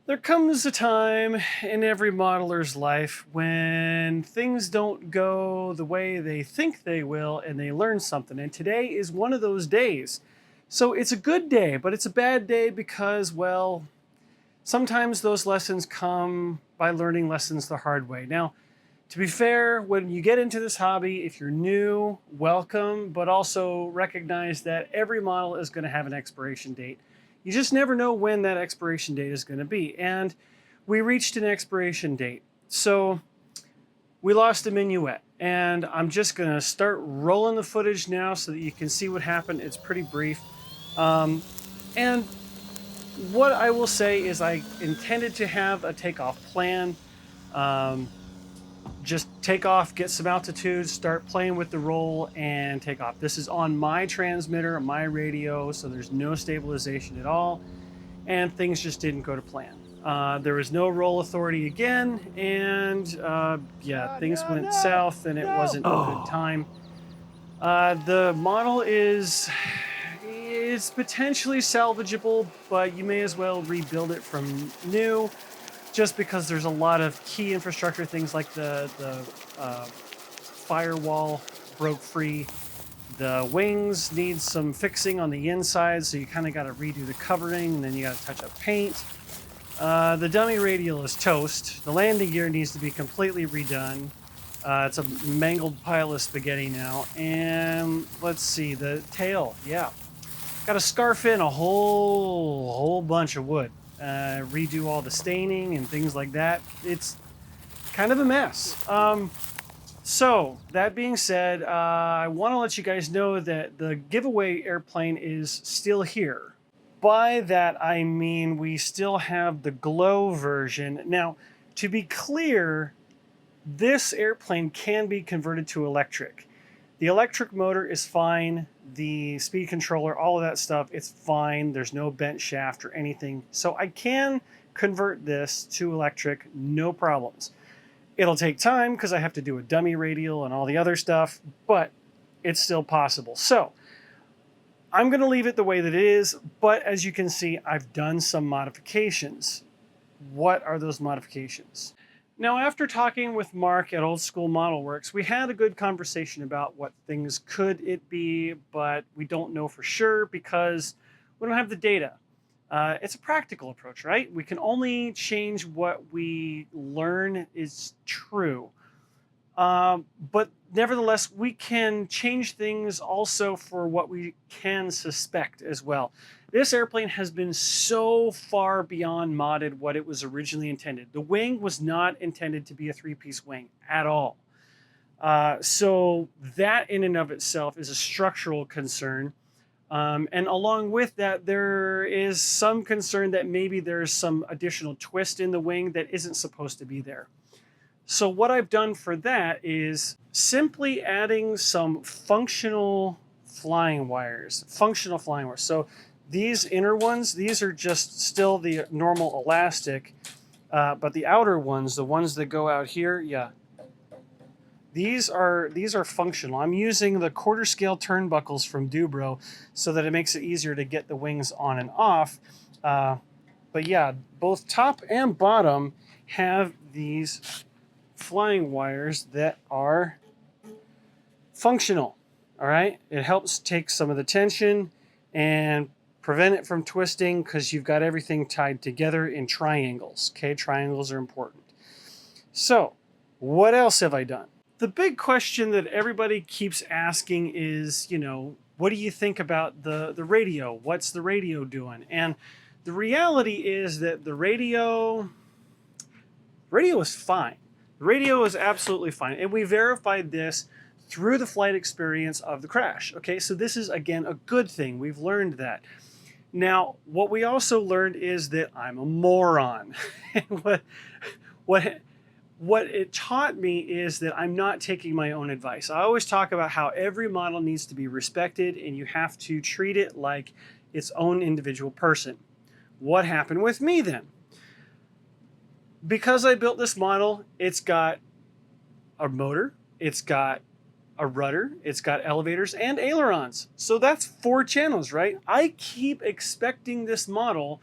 There comes a time in every modeler's life when things don't go the way they think they will and they learn something. And today is one of those days. So it's a good day, but it's a bad day because, well, sometimes those lessons come by learning lessons the hard way. Now, to be fair, when you get into this hobby, if you're new, welcome, but also recognize that every model is going to have an expiration date. You just never know when that expiration date is going to be. And we reached an expiration date. So we lost a Minuette. And I'm just going to start rolling the footage now so that you can see what happened. It's pretty brief. And what I will say is I intended to have a takeoff plan. Just take off, get some altitude, start playing with the roll, and take off. This is on my transmitter, my radio, so there's no stabilization at all, and things just didn't go to plan. There was no roll authority again, and yeah, things went south, and it wasn't a good time. The model is potentially salvageable, but you may as well rebuild it from new, just because there's a lot of key infrastructure things like the firewall broke free. The wings need some fixing on the inside, so you kind of got to redo the covering, and then you got to touch up paint. The dummy radial is toast. The landing gear needs to be completely redone. It's a mangled pile of spaghetti now. And let's see, the tail, yeah. Got to scarf in a whole bunch of wood. Redo all the staining and things like that. It's kind of a mess. So that being said, I want to let you guys know that the giveaway airplane is still here. By that I mean we still have the glow version. Now, to be clear, this airplane can be converted to electric. The electric motor is fine. The speed controller, all of that stuff, it's fine. There's no bent shaft or anything. So I can convert this to electric, no problems. It'll take time because I have to do a dummy radial and all the other stuff, but it's still possible. So I'm going to leave it the way that it is, but as you can see, I've done some modifications. What are those modifications? Now, after talking with Mark at Old School Model Works, we had a good conversation about what things could it be, but we don't know for sure because we don't have the data. It's a practical approach, right? We can only change what we learn is true. But nevertheless, we can change things also for what we can suspect as well. This airplane has been so far beyond modded what it was originally intended. The wing was not intended to be a three-piece wing at all. So that in and of itself is a structural concern. And along with that, there is some concern that maybe there's some additional twist in the wing that isn't supposed to be there. So what I've done for that is simply adding some functional flying wires. So these inner ones, these are just still the normal elastic, but the outer ones, the ones that go out here, yeah, these are functional. I'm using the quarter scale turnbuckles from Dubro so that it makes it easier to get the wings on and off. But yeah, both top and bottom have these flying wires that are functional. All right, it helps take some of the tension and prevent it from twisting because you've got everything tied together in triangles. Okay, triangles are important. So what else have I done? The big question that everybody keeps asking is, you know, what do you think about the radio? What's the radio doing? And the reality is that the radio is fine. The radio is absolutely fine. And we verified this through the flight experience of the crash. Okay, so this is, again, a good thing. We've learned that. Now, what we also learned is that I'm a moron. And what it taught me is that I'm not taking my own advice. I always talk about how every model needs to be respected and you have to treat it like its own individual person. What happened with me then? Because I built this model, it's got a motor, it's got a rudder, it's got elevators and ailerons. So that's 4 channels, right? I keep expecting this model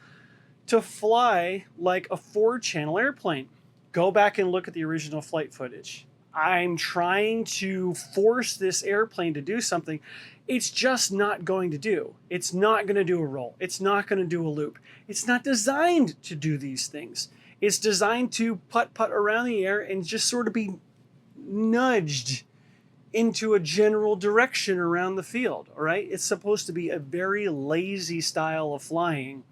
to fly like a 4-channel airplane. Go back and look at the original flight footage. I'm trying to force this airplane to do something it's just not going to do. It's not going to do a roll. It's not going to do a loop. It's not designed to do these things. It's designed to putt around the air and just sort of be nudged into a general direction around the field, all right? It's supposed to be a very lazy style of flying,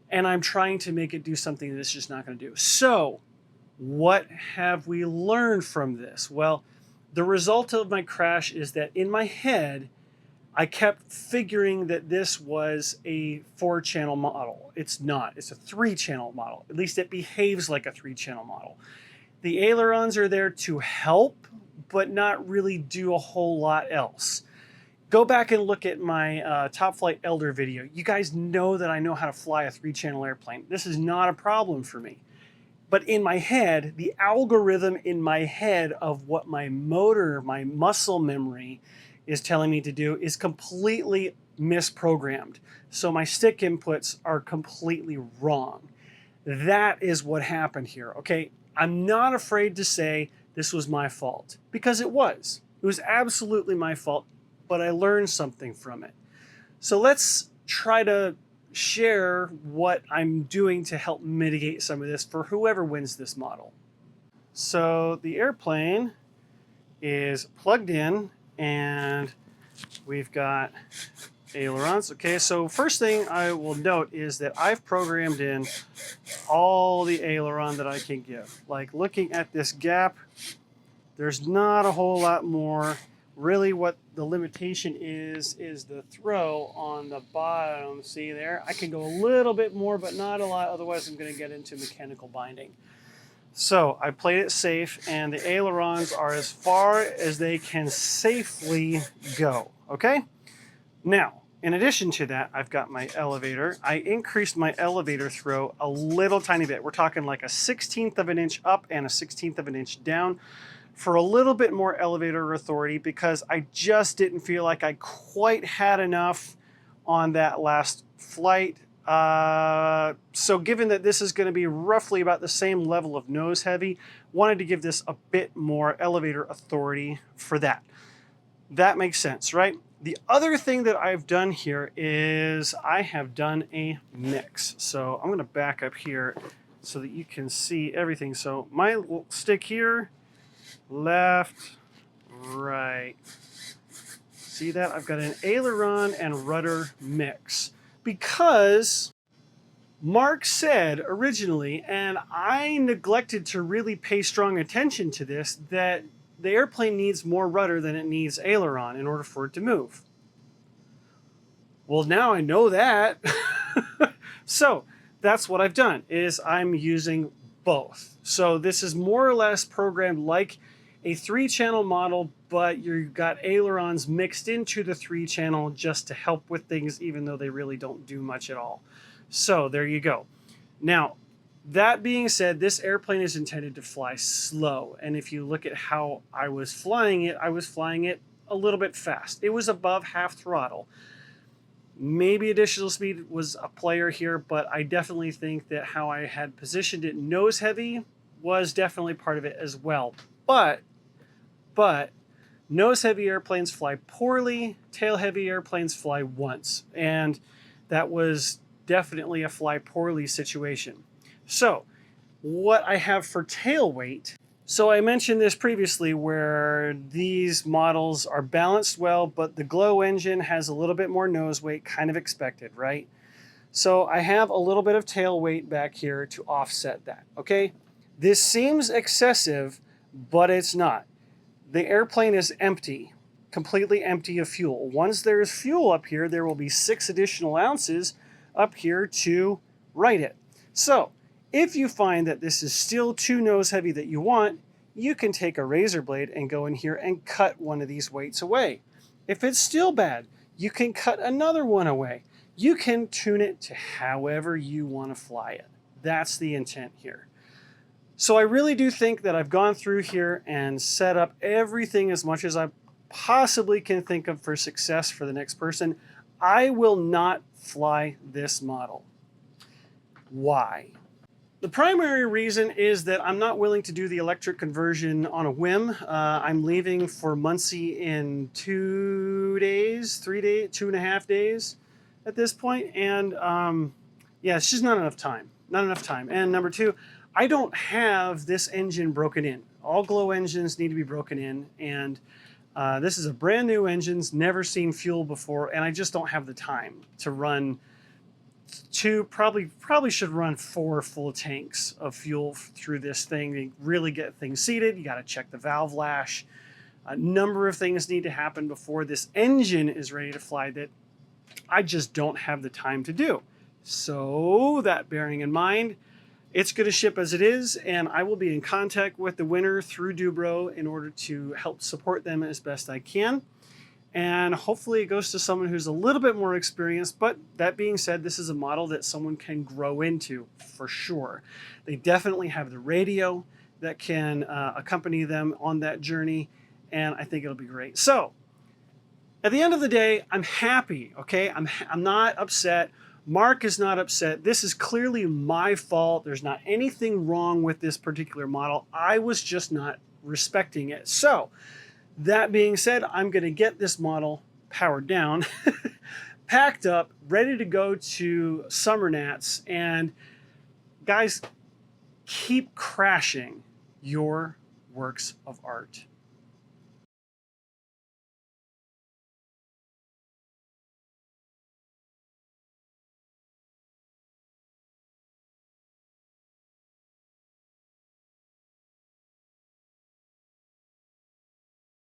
and I'm trying to make it do something that it's just not going to do. So, what have we learned from this? Well, the result of my crash is that in my head, I kept figuring that this was a 4-channel model. It's not. It's a 3-channel model. At least it behaves like a 3-channel model. The ailerons are there to help, but not really do a whole lot else. Go back and look at my Top Flight Elder video. You guys know that I know how to fly a 3-channel airplane. This is not a problem for me. But in my head, the algorithm in my head of what my motor, my muscle memory is telling me to do is completely misprogrammed. So my stick inputs are completely wrong. That is what happened here, okay? I'm not afraid to say this was my fault, because it was. It was absolutely my fault, but I learned something from it. So let's try to share what I'm doing to help mitigate some of this for whoever wins this model. So the airplane is plugged in and we've got ailerons. Okay, so first thing I will note is that I've programmed in all the aileron that I can give. Like looking at this gap, there's not a whole lot more. Really what the limitation is the throw on the bottom. See there? I can go a little bit more, but not a lot. Otherwise, I'm going to get into mechanical binding. So I played it safe, and the ailerons are as far as they can safely go. Okay? Now, in addition to that, I've got my elevator. I increased my elevator throw a little tiny bit. We're talking like a 1/16 of an inch up and a 1/16 of an inch down for a little bit more elevator authority, because I just didn't feel like I quite had enough on that last flight. So given that this is going to be roughly about the same level of nose heavy, wanted to give this a bit more elevator authority for that. That makes sense, right? The other thing that I've done here is I have done a mix. So I'm going to back up here so that you can see everything. So my little stick here, left, right. See that? I've got an aileron and rudder mix, because Mark said originally, and I neglected to really pay strong attention to this, that the airplane needs more rudder than it needs aileron in order for it to move. Well, now I know that. So that's what I've done, is I'm using both. So this is more or less programmed like a 3-channel model, but you've got ailerons mixed into the 3-channel just to help with things, even though they really don't do much at all. So there you go. Now, that being said, this airplane is intended to fly slow. And if you look at how I was flying it a little bit fast. It was above half throttle. Maybe additional speed was a player here, but I definitely think that how I had positioned it nose heavy was definitely part of it as well. But nose heavy airplanes fly poorly, tail heavy airplanes fly once. And that was definitely a fly poorly situation. So what I have for tail weight, so I mentioned this previously where these models are balanced well, but the Glow engine has a little bit more nose weight, kind of expected, right? So I have a little bit of tail weight back here to offset that, okay? This seems excessive, but it's not. The airplane is empty, completely empty of fuel. Once there is fuel up here, there will be 6 additional ounces up here to right it. So if you find that this is still too nose heavy that you want, you can take a razor blade and go in here and cut one of these weights away. If it's still bad, you can cut another one away. You can tune it to however you want to fly it. That's the intent here. So I really do think that I've gone through here and set up everything as much as I possibly can think of for success for the next person. I will not fly this model. Why? The primary reason is that I'm not willing to do the electric conversion on a whim. I'm leaving for Muncie in 2 days, 3 days, 2.5 days at this point. And yeah, it's just not enough time. Not enough time. And number two, I don't have this engine broken in. All glow engines need to be broken in. And this is a brand new engine, never seen fuel before. And I just don't have the time to run probably should run 4 full tanks of fuel through this thing to really get things seated. You got to check the valve lash. A number of things need to happen before this engine is ready to fly that I just don't have the time to do. So that bearing in mind, it's going to ship as it is, and I will be in contact with the winner through Dubro in order to help support them as best I can. And hopefully it goes to someone who's a little bit more experienced. But that being said, this is a model that someone can grow into for sure. They definitely have the radio that can accompany them on that journey. And I think it'll be great. So at the end of the day, I'm happy. Okay, I'm not upset. Mark is not upset. This is clearly my fault. There's not anything wrong with this particular model. I was just not respecting it. So that being said, I'm going to get this model powered down, packed up, ready to go to Summer Nats. And guys, keep crashing your works of art.